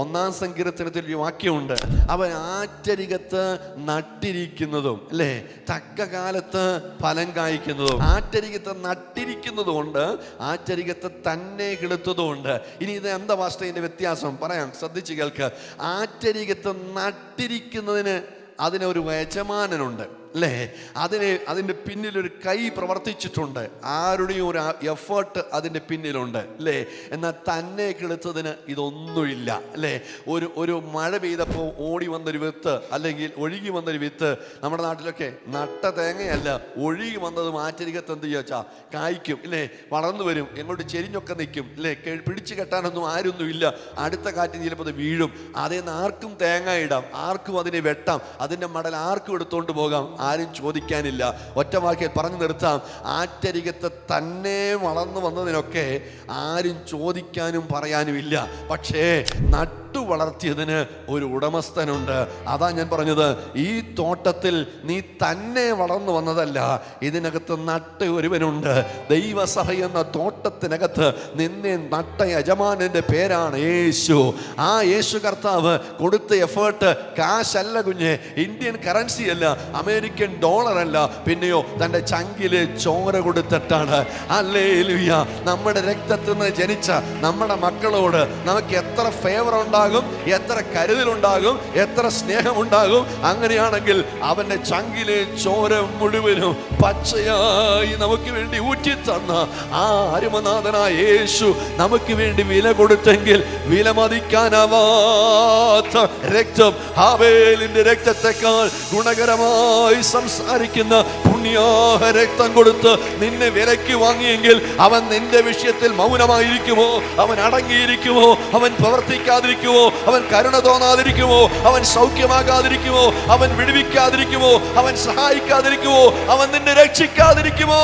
1-ാം സങ്കീർത്തനത്തിൽ ഒരു വാക്യമുണ്ട്, അവൻ ആറ്റരികത്ത് നട്ടിരിക്കുന്നതും അല്ലേ തക്ക കാലത്ത് ഫലം കായ്ക്കുന്നതും. ആറ്റരികത്ത് നട്ടിരിക്കുന്നതുകൊണ്ട് ആറ്റരികത്ത് തന്നെ കിളുത്തതുകൊണ്ട്. ഇനി ഇത് എന്താ വാസ്തവത്തിന്റെ വ്യത്യാസം പറയാം, ശ്രദ്ധിച്ച് കേൾക്ക്. ആറ്റരികത്ത് നട്ടിരിക്കുന്നതിന് അതിനൊരു യജമാനനുണ്ട് അല്ലേ, അതിൻ്റെ പിന്നിലൊരു കൈ പ്രവർത്തിച്ചിട്ടുണ്ട്, ആരുടെയും ഒരു എഫേർട്ട് അതിൻ്റെ പിന്നിലുണ്ട് അല്ലേ. എന്നാൽ തന്നെ കിളുത്തതിന് ഇതൊന്നുമില്ല അല്ലേ. ഒരു മഴ പെയ്തപ്പോൾ ഓടി വന്നൊരു വിത്ത് അല്ലെങ്കിൽ ഒഴുകി വന്നൊരു വിത്ത്, നമ്മുടെ നാട്ടിലൊക്കെ നട്ട തേങ്ങയല്ല, ഒഴുകി വന്നതും ആറ്റരികത്ത് എന്ത് ചോദിച്ചാൽ കായ്ക്കും അല്ലേ, വളർന്നു വരും, എങ്ങോട്ട് ചെരിഞ്ഞൊക്കെ നിൽക്കും അല്ലേ. പിടിച്ചു കെട്ടാനൊന്നും ആരൊന്നുമില്ല, അടുത്ത കാറ്റിന് ചിലപ്പോൾ അത് വീഴും. അതേന്ന് ആർക്കും തേങ്ങ ഇടാം, ആർക്കും അതിനെ വെട്ടാം, അതിൻ്റെ മടൽ ആർക്കും എടുത്തുകൊണ്ട് പോകാം, ആരും ചോദിക്കാനില്ല. ഒറ്റ വാക്കിൽ പറഞ്ഞു നിർത്താം, ആറ്റരികത്ത് തന്നെ വളർന്നു വന്നതിനൊക്കെ ആരും ചോദിക്കാനും പറയാനുമില്ല. പക്ഷേ നട്ടു വളർത്തിയതിന് ഒരു ഉടമസ്ഥനുണ്ട്. അതാ ഞാൻ പറഞ്ഞത്, ഈ തോട്ടത്തിൽ നീ തന്നെ വളർന്നു വന്നതല്ല, ഇതിനകത്ത് നട്ട് ഒരുവനുണ്ട്. ദൈവസഭ എന്ന തോട്ടത്തിനകത്ത് നിന്നെ നട്ട യജമാനന്റെ പേരാണ് യേശു. ആ യേശു കർത്താവ് കൊടുത്ത എഫേർട്ട് കാശല്ല കുഞ്ഞെ, ഇന്ത്യൻ കറൻസി അല്ല, അമേരിക്കൻ ഡോളർ അല്ല, പിന്നെയോ തൻ്റെ ചങ്കില് ചോര കൊടുത്തിട്ടാണ്. ഹല്ലേലൂയ. നമ്മുടെ രക്തത്തിൽ നിന്ന് ജനിച്ച നമ്മുടെ മക്കളോട് നമുക്ക് എത്ര ഫേവർ ഉണ്ടാകും, എത്ര കരുതലുണ്ടാകും, എത്ര സ്നേഹമുണ്ടാകും. അങ്ങനെയാണെങ്കിൽ അവന്റെ ചങ്കിലെ ചോര മുഴുവനും പച്ചയായി നമുക്ക് വേണ്ടി ഊറ്റിത്തന്ന ആ അരുമനാഥനായ യേശു നമുക്ക് വേണ്ടി വില കൊടുത്തെങ്കിൽ വിലമതിക്കാനാവാത്ത രക്തം, ഹാബേലിന്റെ രക്തത്തെക്കാൾ ഗുണകരമായി സംസാരിക്കുന്ന പുണ്യാഹ രക്തം കൊടുത്ത് നിന്നെ വിലയ്ക്ക് വാങ്ങിയെങ്കിൽ അവൻ നിന്റെ വിഷയത്തിൽ മൗനമായിരിക്കുമോ? അവൻ അടങ്ങിയിരിക്കുമോ? അവൻ പ്രവർത്തിക്കാതിരിക്കുമോ? അവൻ കരുണ തോന്നാതിരിക്കുമോ? അവൻ സൗഖ്യമാകാതിരിക്കുമോ? അവൻ വിടുവിക്കാതിരിക്കുമോ? അവൻ സഹായിക്കാതിരിക്കുമോ? അവൻ നിന്നെ രക്ഷിക്കാതിരിക്കുമോ?